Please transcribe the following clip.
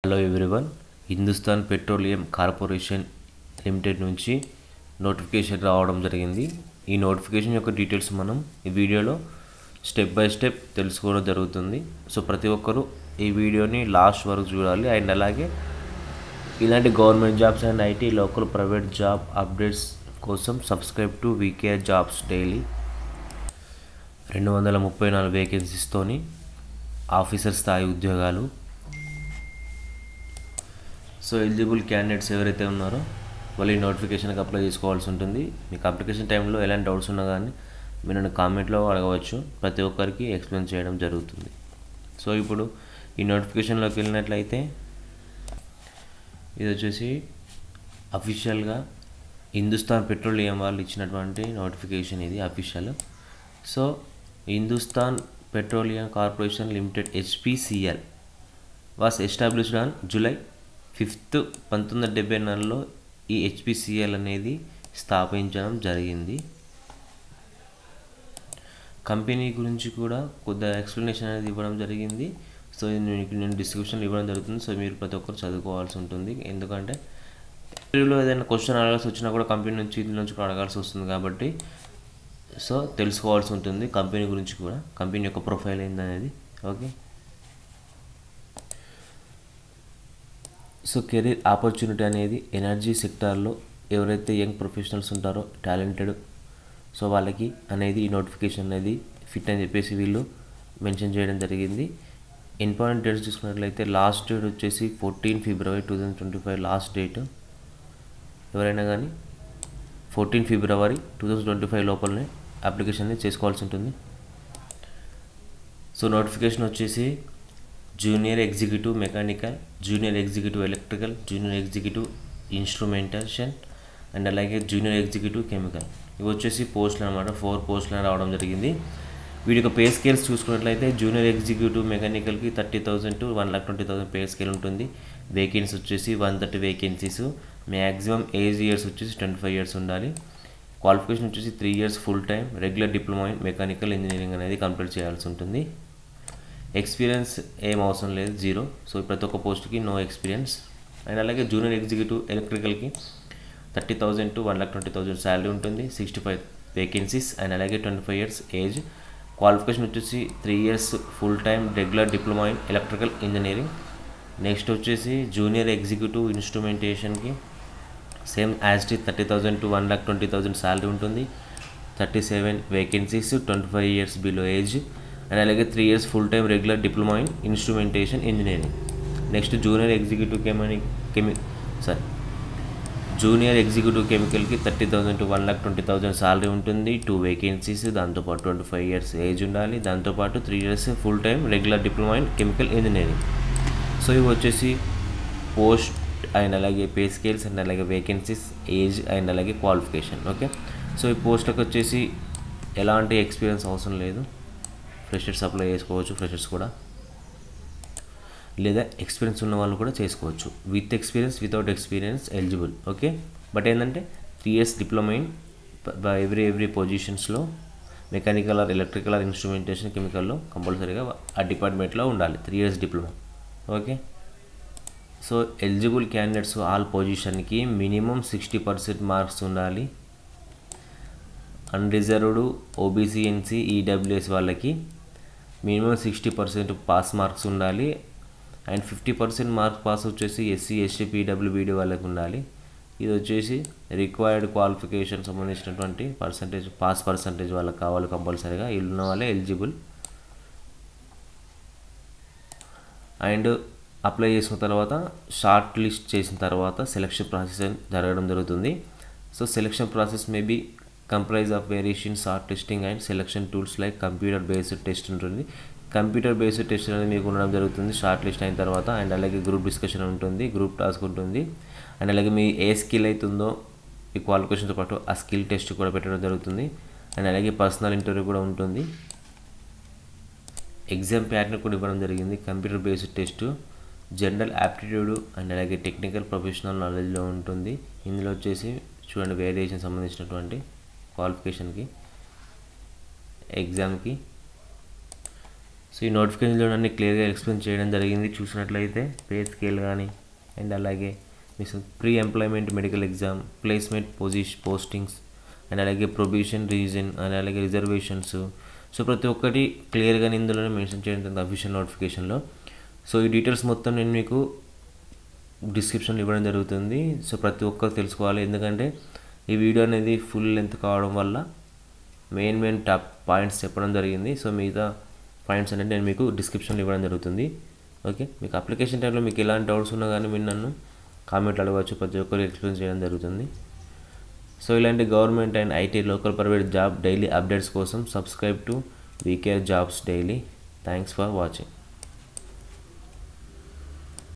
Hello everyone, Hindustan petroleum corporation limited నుంచి notification రావడం జరిగింది. ఈ నోటిఫికేషన్ యొక్క డీటెయిల్స్ మనం ఈ వీడియోలో స్టెప్ బై స్టెప్ తెలుసుకోవడం జరుగుతుంది. సో ప్రతి ఒక్కరూ ఈ వీడియోని లాస్ట్ వరకు చూడాలి. అండ్ అలాగే ఇలాంటి government jobs and IT local private job updates కోసం subscribe to VKR jobs daily. 234 వేకెన్సీస్తోని ఆఫీసర్ స్థాయి ఉద్యోగాలు. సో ఎలిజిబుల్ క్యాండిడేట్స్ ఎవరైతే ఉన్నారో వాళ్ళు ఈ నోటిఫికేషన్కి అప్లై చేసుకోవాల్సి ఉంటుంది. మీకు అప్లికేషన్ టైంలో ఎలాంటి డౌట్స్ ఉన్నా కానీ మీరు నన్ను కామెంట్లో అడగవచ్చు. ప్రతి ఒక్కరికి ఎక్స్ప్లెయిన్ చేయడం జరుగుతుంది. సో ఇప్పుడు ఈ నోటిఫికేషన్లోకి వెళ్ళినట్లయితే ఇది వచ్చేసి అఫీషియల్గా హిందుస్థాన్ పెట్రోలియం వాళ్ళు ఇచ్చినటువంటి నోటిఫికేషన్. ఇది official. So Hindustan petroleum corporation limited HPCL was established on July 5th, 1974లో ఈ HPCL అనేది స్థాపించడం జరిగింది. కంపెనీ గురించి కూడా కొద్దిగా ఎక్స్ప్లెనేషన్ అనేది ఇవ్వడం జరిగింది. సో నేను డిస్క్రిప్షన్ ఇవ్వడం జరుగుతుంది. సో మీరు ప్రతి ఒక్కరు చదువుకోవాల్సి ఉంటుంది. ఎందుకంటే ఇంటర్వ్యూలో ఏదైనా క్వశ్చన్ అడగాల్సి వచ్చినా కూడా కంపెనీ నుంచి దీని నుంచి కూడా అడగాల్సి వస్తుంది కాబట్టి సో తెలుసుకోవాల్సి ఉంటుంది కంపెనీ గురించి కూడా, కంపెనీ యొక్క ప్రొఫైల్ ఏందనేది. ఓకే, సో కెరీర్ ఆపర్చునిటీ అనేది ఎనర్జీ సెక్టార్లో ఎవరైతే యంగ్ ప్రొఫెషనల్స్ ఉంటారో టాలెంటెడ్, సో వాళ్ళకి అనేది ఈ నోటిఫికేషన్ అనేది ఫిట్ అని చెప్పేసి వీళ్ళు మెన్షన్ చేయడం జరిగింది. ఇంపార్టెంట్ డేట్స్ చూసుకున్నట్లయితే లాస్ట్ డేట్ వచ్చేసి 14 February 2025 లాస్ట్ డేట్. ఎవరైనా కానీ 14 February 2025 లోపలనే అప్లికేషన్ చేసుకోవాల్సి ఉంటుంది. సో నోటిఫికేషన్ వచ్చేసి junior executive mechanical, junior executive electrical, junior executive instrumentation and అలాగే జూనియర్ ఎగ్జిక్యూటివ్ కెమికల్. ఇవి వచ్చేసి పోస్టులు అనమాట. 4 పోస్టులు రావడం జరిగింది. వీటి యొక్క పే స్కేల్స్ చూసుకున్నట్లయితే జూనియర్ ఎగ్జిక్యూటివ్ మెకానికల్కి 30,000 to 1,20,000 పే స్కేల్ ఉంటుంది. వేకెన్సీ వచ్చేసి 130 వేకెన్సీస్. మ్యాక్సిమం ఏజ్ ఇయర్స్ వచ్చేసి 25 years ఉండాలి. క్వాలిఫికేషన్ వచ్చేసి 3 years full time regular diploma in mechanical engineering అనేది కంప్లీట్ చేయాల్సి ఉంటుంది. ఎక్స్పీరియన్స్ ఏం అవసరం లేదు, 0. సో ప్రతి ఒక్క పోస్ట్కి నో ఎక్స్పీరియన్స్. అండ్ అలాగే జూనియర్ ఎగ్జిక్యూటివ్ ఎలక్ట్రికల్కి 30,000 to 1,20,000 శాలరీ ఉంటుంది. 65 వేకెన్సీస్ అండ్ అలాగే 25 years ఏజ్. క్వాలిఫికేషన్ వచ్చేసి 3 years full time regular diploma in electrical engineering. Next వచ్చేసి జూనియర్ ఎగ్జిక్యూటివ్ ఇన్స్ట్రుమెంటేషన్కి same as it 30,000 to 1,20,000 salary ఉంటుంది. 37 vacancies, 25 years below age and అలాగే 3 years full time regular diploma in instrumentation engineering. Next junior executive junior executive కెమికల్కి 30,000 to 1,20,000 salary ఉంటుంది. 2 vacancies, దాంతోపాటు 25 years age ఉండాలి. దాంతోపాటు 3 years full time regular diploma in chemical engineering. So ఇవి వచ్చేసి post and అలాగే pay scales and అలాగే vacancies, age and అలాగే క్వాలిఫికేషన్. ఓకే, సో ఈ పోస్ట్కి వచ్చేసి ఎలాంటి ఎక్స్పీరియన్స్ అవసరం లేదు. ఫ్రెషర్స్ అప్లై చేసుకోవచ్చు, ఫ్రెషర్స్ కూడా, లేదా ఎక్స్పీరియన్స్ ఉన్న వాళ్ళు కూడా చేసుకోవచ్చు. With experience, without experience eligible. Okay, but ఏంటంటే 3 years డిప్లొమా ఇన్ ఎవ్రీ పొజిషన్స్లో mechanical or electrical or instrumentation కెమికల్లో కంపల్సరీగా ఆ డిపార్ట్మెంట్లో ఉండాలి. 3 years diploma. Okay, so eligible candidates all పొజిషన్కి మినిమం 60% మార్క్స్ ఉండాలి. అన్రిజర్వ్డ్, ఓబీసీ, ఎన్సీ, ఈడబ్ల్యూఎస్ వాళ్ళకి మినిమం 60% పాస్ మార్క్స్ ఉండాలి. అండ్ 50% మార్క్స్ పాస్ వచ్చేసి ఎస్సీ, ఎస్టీ, పీడబ్ల్యూబీడీ వాళ్ళకి ఉండాలి. ఇది వచ్చేసి రిక్వైర్డ్ క్వాలిఫికేషన్ సంబంధించినటువంటి పాస్ పర్సంటేజ్ వాళ్ళకి కావాలి కంపల్సరీగా. వీళ్ళు ఉన్న వాళ్ళే ఎలిజిబుల్. అండ్ అప్లై చేసుకున్న తర్వాత షార్ట్ లిస్ట్ చేసిన తర్వాత సెలక్షన్ ప్రాసెస్ జరగడం జరుగుతుంది. So selection process maybe comprise of variation, short testing and selection tools like computer based test ఉంటుంది. కంప్యూటర్ బేస్డ్ టెస్ట్ అనేది మీకు ఉండడం జరుగుతుంది షార్ట్ లిస్ట్ అయిన తర్వాత. అండ్ అలాగే గ్రూప్ డిస్కషన్ ఉంటుంది, గ్రూప్ టాస్క్ ఉంటుంది. అండ్ అలాగే మీ ఏ స్కిల్ అవుతుందో ఈ క్వాలిఫికేషన్తో పాటు ఆ స్కిల్ టెస్ట్ కూడా పెట్టడం జరుగుతుంది. అండ్ అలాగే పర్సనల్ ఇంటర్వ్యూ కూడా ఉంటుంది. ఎగ్జామ్ ప్యాటర్న్ కూడా ఇవ్వడం జరిగింది. Computer based test general aptitude and అలాగే టెక్నికల్ ప్రొఫెషనల్ నాలెడ్జ్లో ఉంటుంది. ఇందులో వచ్చేసి చూడండి వేరియేషన్ సంబంధించినటువంటి క్వాలిఫికేషన్కి ఎగ్జామ్కి. సో ఈ నోటిఫికేషన్లో అన్ని క్లియర్గా ఎక్స్ప్లెయిన్ చేయడం జరిగింది. చూసినట్లయితే పే స్కేల్ కానీ అండ్ అలాగే మీ pre employment medical exam, placement postings and అలాగే ప్రొబేషన్ రీజన్ అండ్ అలాగే రిజర్వేషన్స్. సో ప్రతి ఒక్కటి క్లియర్గా ఇందులోనే మెన్షన్ చేయడం జరిగింది అఫీషియల్ నోటిఫికేషన్లో. సో ఈ డీటెయిల్స్ మొత్తం నేను మీకు డిస్క్రిప్షన్లో ఇవ్వడం జరుగుతుంది. సో ప్రతి ఒక్కరు తెలుసుకోవాలి, ఎందుకంటే ఈ వీడియో అనేది ఫుల్ లెంత్ కావడం వల్ల మెయిన్ టాప్ పాయింట్స్ చెప్పడం జరిగింది. సో మిగతా పాయింట్స్ అనేది నేను మీకు డిస్క్రిప్షన్లో ఇవ్వడం జరుగుతుంది. ఓకే, మీకు అప్లికేషన్ టైంలో మీకు ఎలాంటి డౌట్స్ ఉన్నా కానీ మీరు నన్ను కామెంట్లు అడగవచ్చు, ప్రతి ఒక్కరు ఎక్స్ప్లెయిన్ చేయడం జరుగుతుంది. సో ఇలాంటి government and IT local private job daily updates కోసం subscribe to VKR jobs daily. Thanks for watching.